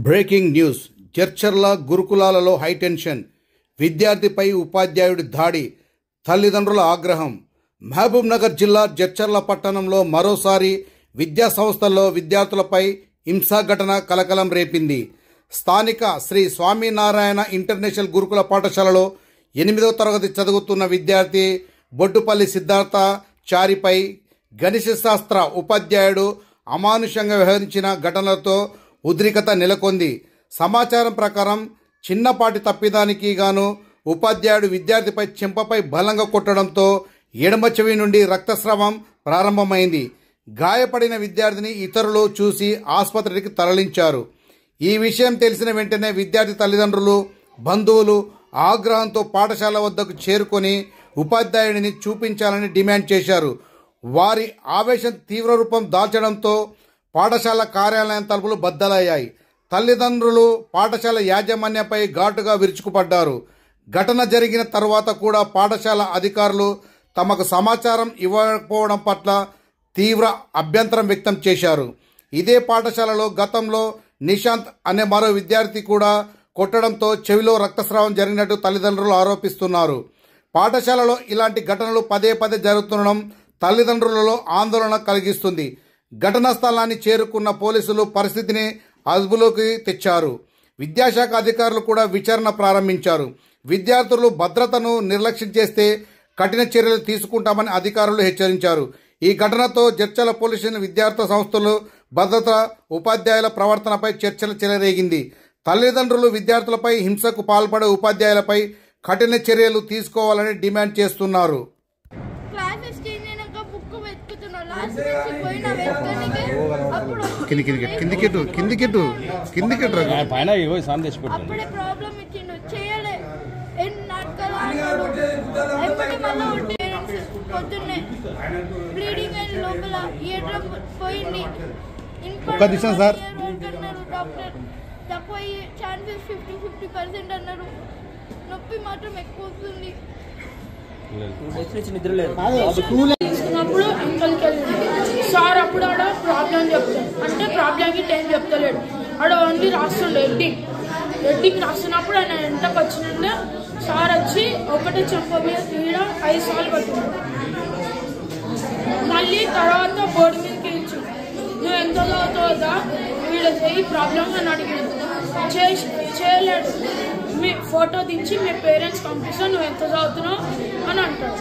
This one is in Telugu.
Breaking news. జడ్చర్ల గురుకులాలలో హైటెన్షన్. విద్యార్థిపై ఉపాధ్యాయుడి దాడి, తల్లిదండ్రుల ఆగ్రహం. మహబూబ్ నగర్ జిల్లా జడ్చర్ల పట్టణంలో మరోసారి విద్యా సంస్థల్లో విద్యార్థులపై హింసా ఘటన కలకలం రేపింది. స్థానిక శ్రీ స్వామినారాయణ ఇంటర్నేషనల్ గురుకుల పాఠశాలలో 8వ తరగతి చదువుతున్న విద్యార్థి బొడ్డుపల్లి సిద్ధార్థ చారిపై గణిత శాస్త్ర ఉపాధ్యాయుడు అమానుషంగా వ్యవహరించిన ఘటనలతో ఉద్రిక్తత నెలకొంది. సమాచారం ప్రకారం చిన్నపాటి తప్పిదానికి గాను ఉపాధ్యాయుడు విద్యార్థిపై చెంపపై బలంగా కొట్టడంతో ఎడమ చెవి నుండి రక్తస్రావం ప్రారంభమైంది. గాయపడిన విద్యార్థిని ఇతరులు చూసి ఆసుపత్రికి తరలించారు. ఈ విషయం తెలిసిన వెంటనే విద్యార్థి తల్లిదండ్రులు, బంధువులు ఆగ్రహంతో పాఠశాల వద్దకు చేరుకొని ఉపాధ్యాయుడిని చూపించాలని డిమాండ్ చేశారు. వారి ఆవేశం తీవ్ర రూపం దాల్చడంతో పాఠశాల కార్యాలయం తలుపులు బద్దలయ్యాయి. తల్లిదండ్రులు పాఠశాల యాజమాన్యంపై ఘాటుగా విరుచుకుపడ్డారు. ఘటన జరిగిన తర్వాత కూడా పాఠశాల అధికారులు తమకు సమాచారం ఇవ్వకపోవడం పట్ల తీవ్ర అభ్యంతరం వ్యక్తం చేశారు. ఇదే పాఠశాలలో గతంలో నిశాంత్ అనే మరో విద్యార్థి కూడా కొట్టడంతో చెవిలో రక్తస్రావం జరిగినట్టు తల్లిదండ్రులు ఆరోపిస్తున్నారు. పాఠశాలలో ఇలాంటి ఘటనలు పదే పదే జరుగుతుండడం తల్లిదండ్రులలో ఆందోళన కలిగిస్తుంది. ఘటనా స్థలాన్ని చేరుకున్న పోలీసులు పరిస్థితిని అదుపులోకి తెచ్చారు. విద్యాశాఖ అధికారులు కూడా విచారణ ప్రారంభించారు. విద్యార్థులు భద్రతను నిర్లక్ష్యం చేస్తే కఠిన చర్యలు తీసుకుంటామని అధికారులు హెచ్చరించారు. ఈ ఘటనతో జడ్చర్ల పోలీసులు విద్యార్థి సంస్థలు భద్రత, ఉపాధ్యాయుల ప్రవర్తనపై చర్చలు చెలరేగింది. తల్లిదండ్రులు విద్యార్థులపై హింసకు పాల్పడే ఉపాధ్యాయులపై కఠిన చర్యలు తీసుకోవాలని డిమాండ్ చేస్తున్నారు. ఒక్క నిమిషం సార్, తక్కువ ఛాన్సెస్ 50% అన్నారు. నొప్పి మాత్రం ఎక్కువ వస్తుంది. తీసుకున్నప్పుడు అంకల్కి వెళ్ళింది సార్. అప్పుడు ఆడ ప్రాబ్లం చెప్తాడు అంటే ప్రాబ్లంకి 10 చెప్తలేడు. ఆడ ఓన్లీ రాస్తుండే ఎడ్డింగ్ రాస్తున్నప్పుడు ఆయన ఎంతకు వచ్చినంటే సార్ వచ్చి ఒకటే చెంప మీద తీయడ 5 సార్లు పట్టినాడు. మళ్ళీ తర్వాత బోర్డు మీదకి ఇచ్చు, నువ్వు ఎంత చదువుతావుదా వీళ్ళు చేయి ప్రాబ్లం అని అడిగాడు. చేయలేడు. మీ ఫోటో దించి మీ పేరెంట్స్ పంపిస్తా, నువ్వు ఎంత చదువుతున్నావు అని అంటాడు.